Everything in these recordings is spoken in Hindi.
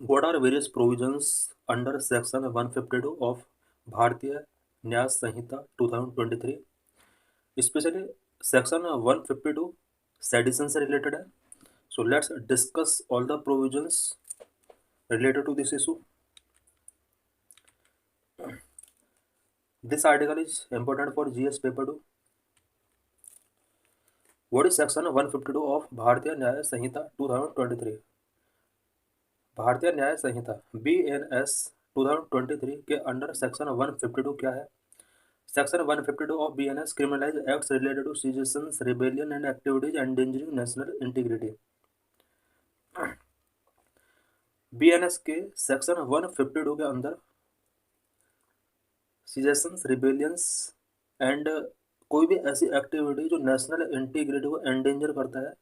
What are various provisions under Section 152 of Bharatiya Nyaya Sanhita 2023? Especially Section 152 sedition से related है. So let's discuss all the provisions related to this issue. This article is important for GS paper 2. What is Section 152 of Bharatiya Nyaya Sanhita 2023? भारतीय न्याय संहिता BNS 2023 के अंडर सेक्शन 152 क्या है? Section 152 of BNS criminalize acts related to seditions, rebellion and activities endangering national integrity. BNS के सेक्शन 152 के अंदर seditions, rebellions एंड कोई भी ऐसी एक्टिविटी जो नेशनल इंटीग्रिटी को एंडेंजर करता है,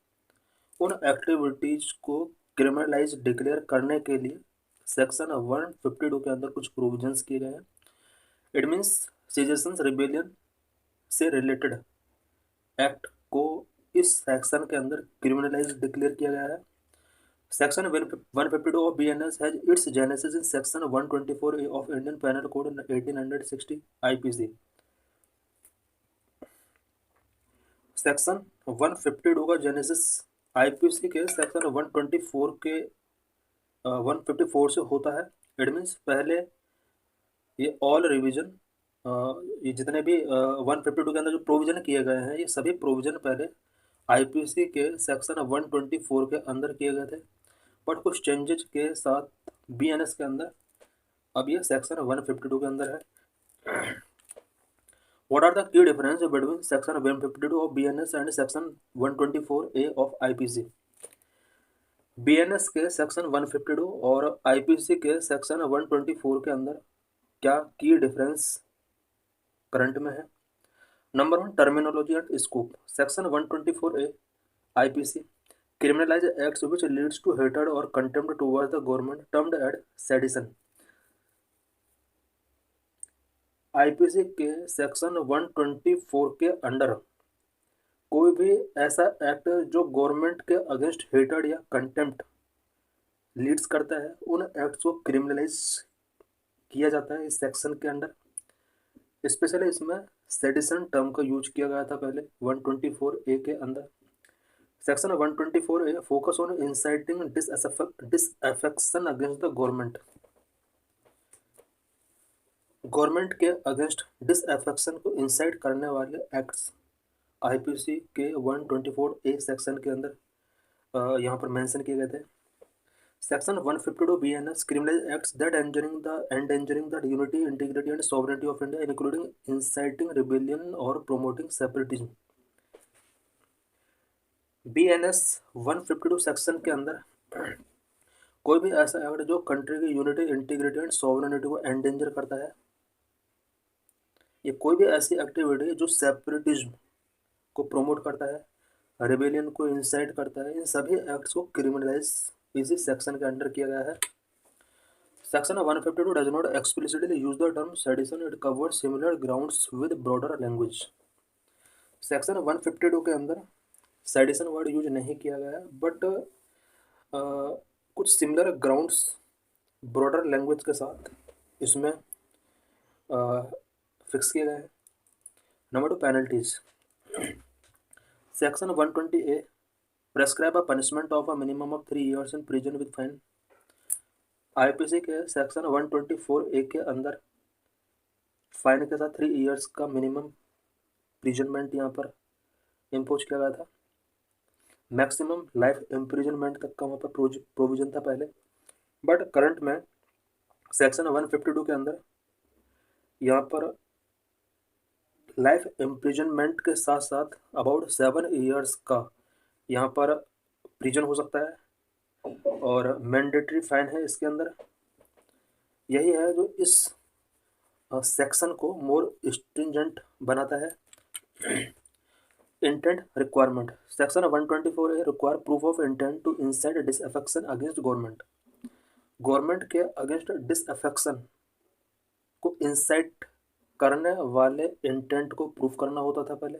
उन एक्टिविटीज को क्रिमिनलाइज डिक्लेयर करने के लिए सेक्शन 152 के अंदर कुछ प्रोविजंस किए गए हैं. इट मीन्स सेजेशंस रिबेलियन से रिलेटेड एक्ट को इस सेक्शन के अंदर क्रिमिनलाइज डिक्लेयर किया गया है. Section 152 of BNS has its genesis in section 124A of Indian penal code 1860 IPC. Section 152 का जेनेसिस IPC के सेक्शन 124 के 154 से होता है. इट मीन्स पहले ये ऑल रिवीजन ये जितने भी 152 के अंदर जो प्रोविजन किए गए हैं, ये सभी प्रोविजन पहले IPC के सेक्शन 124 के अंदर किए गए थे, बट कुछ चेंजेस के साथ BNS के अंदर अब ये सेक्शन 152 के अंदर है. What are the key differences between section 152 of BNS and section 124A of IPC? BNS के सेक्शन 152 और IPC के सेक्शन 124 के अंदर क्या की डिफरेंस करंट में है? Number 1, terminology and scope. Section 124A IPC criminalize acts which leads to hatred or contempt towards the government termed as sedition. IPC के सेक्शन 124 के अंडर कोई भी ऐसा एक्ट जो गवर्नमेंट के अगेंस्ट हेटेड या कंटेम्प्ट लीड्स करता है, उन एक्ट्स को क्रिमिनलाइज किया जाता है इस सेक्शन के अंडर. स्पेशली इसमें सेडिशन टर्म का यूज किया गया था पहले 124A के अंदर. Section 124A focus on inciting disaffection against the government. Government के अगेंस्ट डिसअफेक्शन को इंसाइट करने वाले एक्ट्स IPC के 124A सेक्शन के अंदर यहाँ पर मेंशन किए गए थे. Section 152 BNS criminalize acts that endangering the unity, integrity and sovereignty of India, including inciting rebellion or promoting separatism. BNS 152 section के अंदर कोई भी ऐसा एक्ट जो कंट्री की यूनिटी, इंटीग्रिटी एंड सॉवरेनिटी को एंडेंजर करता है, ये कोई भी ऐसी एक्टिविटी जो सेपरेटिज्म को प्रमोट करता है, रेबेलियन को इंसाइट करता है, इन सभी एक्ट्स को क्रिमिनलाइज इसी सेक्शन के अंडर किया गया है. Section 152 does not explicitly use the term sedition. It covered similar grounds with broader language. Section 152 के अंदर सेडिशन वर्ड यूज नहीं किया गया है, बट कुछ सिमिलर ग्राउंड्स ब्रॉडर लैंग्वेज के साथ इसमें फिक्स किए गए हैं. Number 2, penalties. Section 120A prescribe a punishment of a minimum of 3 years in prison with fine. IPC के सेक्शन 124A के अंदर फाइन के साथ 3 years का मिनिमम प्रिजनमेंट यहाँ पर इम्पोज किया गया था. मैक्सिमम लाइफ इम्प्रिजनमेंट तक का वहाँ पर प्रोविजन था पहले, बट करंट में सेक्शन 152 के अंदर यहाँ पर लाइफ इम्प्रिजनमेंट के साथ साथ अबाउट 7 years का यहाँ पर प्रिजन हो सकता है और मैंडेटरी फाइन है इसके अंदर. यही है जो इस सेक्शन को मोर स्ट्रिंजेंट बनाता है. Intent requirement. Section 124A require proof of intent to incite disaffection against government. Government के अगेंस्ट डिसअफेक्शन को इंसाइट करने वाले इंटेंट को प्रूफ करना होता था पहले.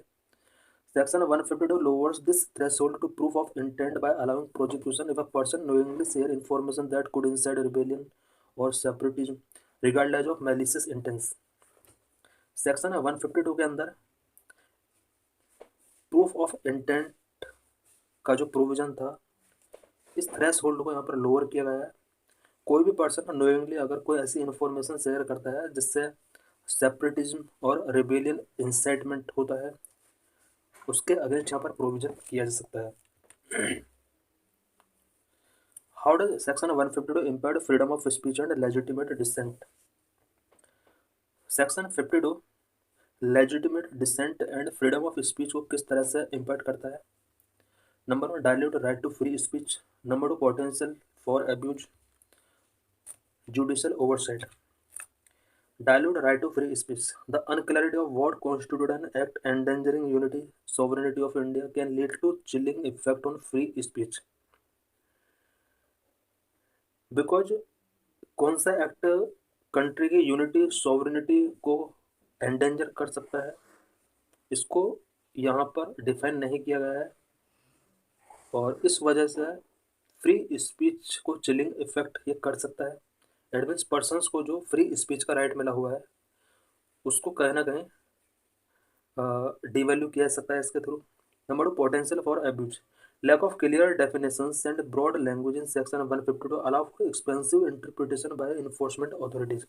Section 152 lowers this threshold to proof of intent by allowing prosecution if a person knowingly share information that could incite rebellion or separatism regardless of malicious intent। Section 152 के अंदर प्रूफ ऑफ इंटेंट का जो प्रोविजन था, इस थ्रेश होल्ड को यहाँ पर लोअर किया गया है। कोई भी पर्सन नोइंगली अगर कोई ऐसी इन्फॉर्मेशन शेयर करता है जिससे सेपरेटिज्म और रिबेलियन इंसाइटमेंट होता है, उसके अगेंस्ट यहाँ पर प्रोविजन किया जा सकता है। How does section 152 impair freedom of speech and legitimate dissent? Section 52 legitimate dissent and freedom of speech को किस तरह से इम्पेक्ट करता है? Number 1, dilute right to free speech. Number 2, potential for abuse, judicial oversight. Dilute right to free speech. The unclarity of what constitutes an act endangering unity, sovereignty of India can lead to chilling effect on free speech. Because कौन सा एक्ट कंट्री की यूनिटी सॉवरेनिटी को एंडेंजर कर सकता है, इसको यहाँ पर डिफाइन नहीं किया गया है, और इस वजह से फ्री स्पीच को चिलिंग इफेक्ट ये कर सकता है। एट मीन्स पर्सनस को जो फ्री स्पीच का राइट मिला हुआ है उसको कहीं ना कहीं डिवैल्यू किया जा सकता है इसके through. Number 2, potential for abuse. Lack of clear definitions and broad language in section 152 allow for expensive interpretation by enforcement authorities.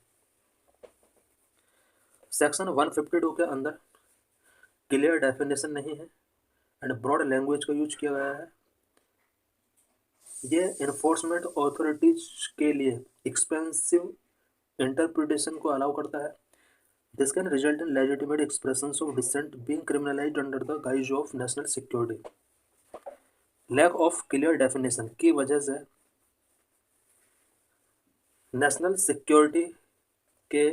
Section 152 के अंदर क्लियर डेफिनेशन नहीं है एंड ब्रॉड लैंग्वेज का यूज किया गया है। ये इन्फोर्समेंट अथॉरिटीज के लिए एक्सपेंसिव इंटरप्रिटेशन को अलाउ करता है। This can result in legitimate expressions of dissent being criminalized under the guise of national security. Lack of clear definition की वजह से नेशनल सिक्योरिटी के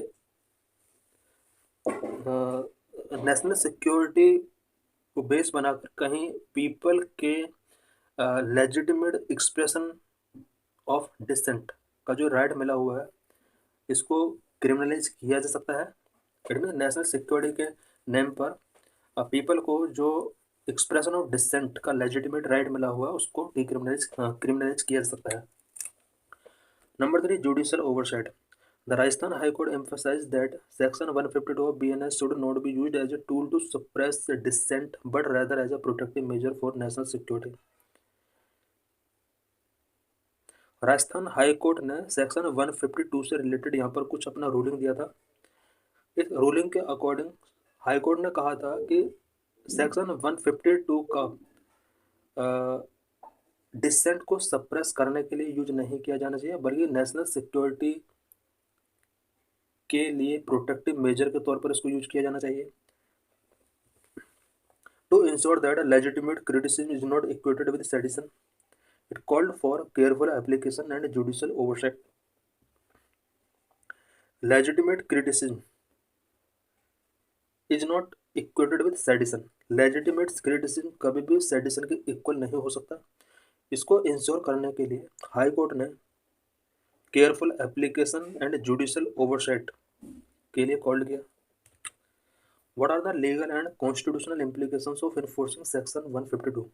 नेशनल सिक्योरिटी को बेस बनाकर कहीं पीपल के लेजिटिमेट एक्सप्रेशन ऑफ डिसेंट का जो राइट मिला हुआ है इसको क्रिमिनलाइज किया जा सकता है। इट मीन नेशनल सिक्योरिटी के नेम पर पीपल को जो एक्सप्रेशन ऑफ डिसेंट का लेजिटिमेट राइट मिला हुआ है उसको क्रिमिनलाइज किया जा सकता है। Number 3, judicial oversight. The Rajasthan high court emphasized that section 152 of BNS should not be used as a tool to suppress dissent but rather as a protective measure for national security. Rajasthan high court ने सेक्शन 152 से रिलेटेड यहाँ पर कुछ अपना रूलिंग दिया था। इस रूलिंग के अकॉर्डिंग हाई कोर्ट ने कहा था कि सेक्शन 152 का डिसेंट को सप्रेस करने के लिए यूज नहीं किया जाना चाहिए, बल्कि नेशनल सिक्योरिटी के लिए प्रोटेक्टिव मेजर के तौर पर इसको यूज किया जाना चाहिए। To ensure that legitimate criticism is not equated with sedition, it called for careful application and judicial oversight. Legitimate criticism is not equated with sedition. Legitimate criticism कभी भी सेडिशन के इक्वल नहीं हो सकता। इसको इंश्योर करने के लिए हाई कोर्ट ने careful application and judicial oversight के लिए कॉल्ड किया। What are the legal and constitutional implications of enforcing section 152?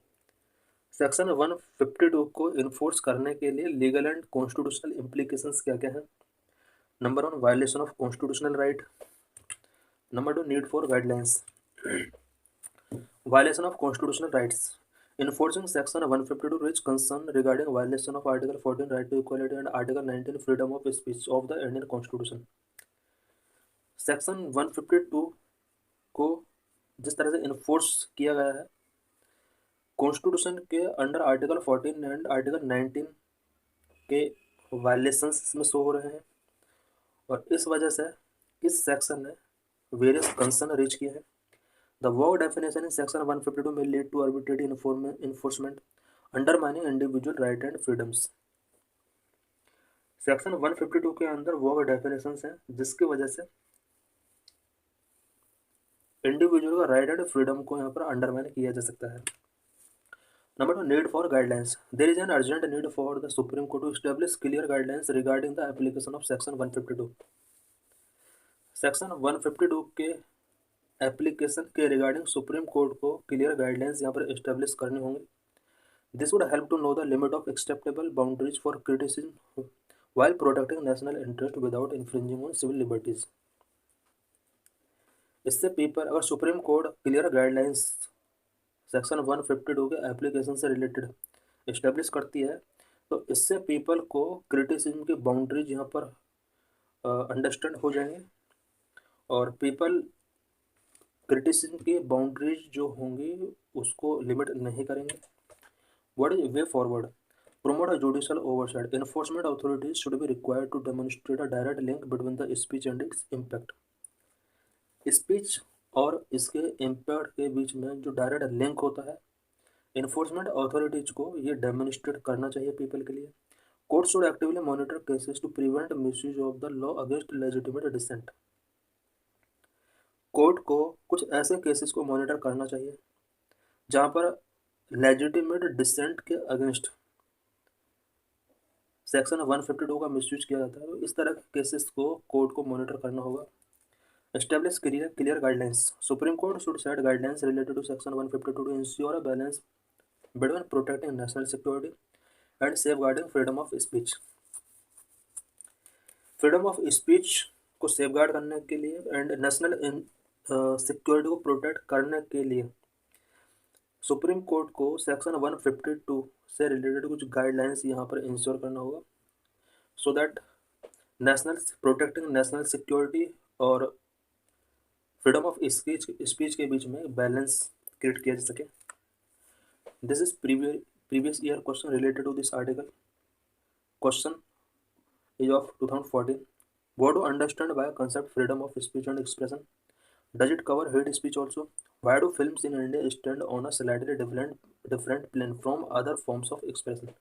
Section 152 को इन्फोर्स करने के लिए लीगल एंड कॉन्स्टिट्यूशनल इम्प्लीकेशंस क्या क्या है? Number 1, violation of constitutional right. Number 2, need for guidelines. Violation of constitutional rights. Enforcing section 152 raised concern regarding violation of Article 14 right to equality and Article 19 freedom of speech of the Indian Constitution. Section 152 को जिस तरह से इन्फोर्स किया गया है कॉन्स्टिट्यूशन के अंडर आर्टिकल 14 एंड आर्टिकल 19 के वायलेशंस इसमें शो हो रहे हैं, और इस वजह से इस सेक्शन ने वेरियस कंसर्न रीच किए हैं। The word definition in section 152 may lead to arbitrary enforcement, undermining individual right and freedoms. Section 152 के अंदर वर्ड डेफिनेशंस हैं जिसकी वजह से इंडिविजुअल का राइट एंड फ्रीडम को यहाँ पर अंडरमाइन किया जा सकता है। Number 2, need for guidelines. There is an urgent need for the supreme court to establish clear guidelines regarding the application of section 152। Section 152 के एप्लीकेशन के रिगार्डिंग सुप्रीम कोर्ट को क्लियर गाइडलाइंस यहाँ पर एस्टेब्लिश करने होंगे। This would help to know the limit of acceptable boundaries for criticism while protecting national interest without infringing on civil liberties। इससे पेपर अगर supreme court clear guidelines section 152 के एप्लीकेशन से रिलेटेड इस्टेब्लिश करती है तो इससे पीपल को क्रिटिसिज्म की बाउंड्रीज यहाँ पर अंडरस्टैंड हो जाएंगे और पीपल क्रिटिसिज्म की बाउंड्रीज जो होंगी उसको लिमिट नहीं करेंगे। What is way forward? Promote a judicial oversight. Enforcement authorities should be required to demonstrate a direct link between the speech and its impact। Speech और इसके इम्पैक्ट के बीच में जो डायरेक्ट लिंक होता है इन्फोर्समेंट अथॉरिटीज को ये डेमोन्स्ट्रेट करना चाहिए पीपल के लिए। Court should actively monitor cases to prevent misuse of the law against legitimate dissent. Court को कुछ ऐसे केसेस को मॉनिटर करना चाहिए जहाँ पर लेजिटिमेट डिसेंट के अगेंस्ट सेक्शन 152 का मिसयूज किया जाता है तो इस तरह के केसेस को कोर्ट को मॉनिटर करना होगा। Establish clear guidelines. Supreme court should set guidelines related to section 152 to ensure a balance between protecting national security and safeguarding freedom of speech. Freedom of speech को सेफगार्ड करने के लिए एंड नेशनल सिक्योरिटी को प्रोटेक्ट करने के लिए सुप्रीम कोर्ट को सेक्शन 152 से रिलेटेड कुछ गाइडलाइंस यहाँ पर इंश्योर करना होगा so that national protecting national security और फ्रीडम ऑफ स्पीच के बीच में बैलेंस क्रिएट किया जा सके। This is previous year question related to this article. Question is of 2014. What to understand by concept freedom of speech and expression? Does it cover hate speech also? Why do films in India stand on a slightly different plane from other forms of expression?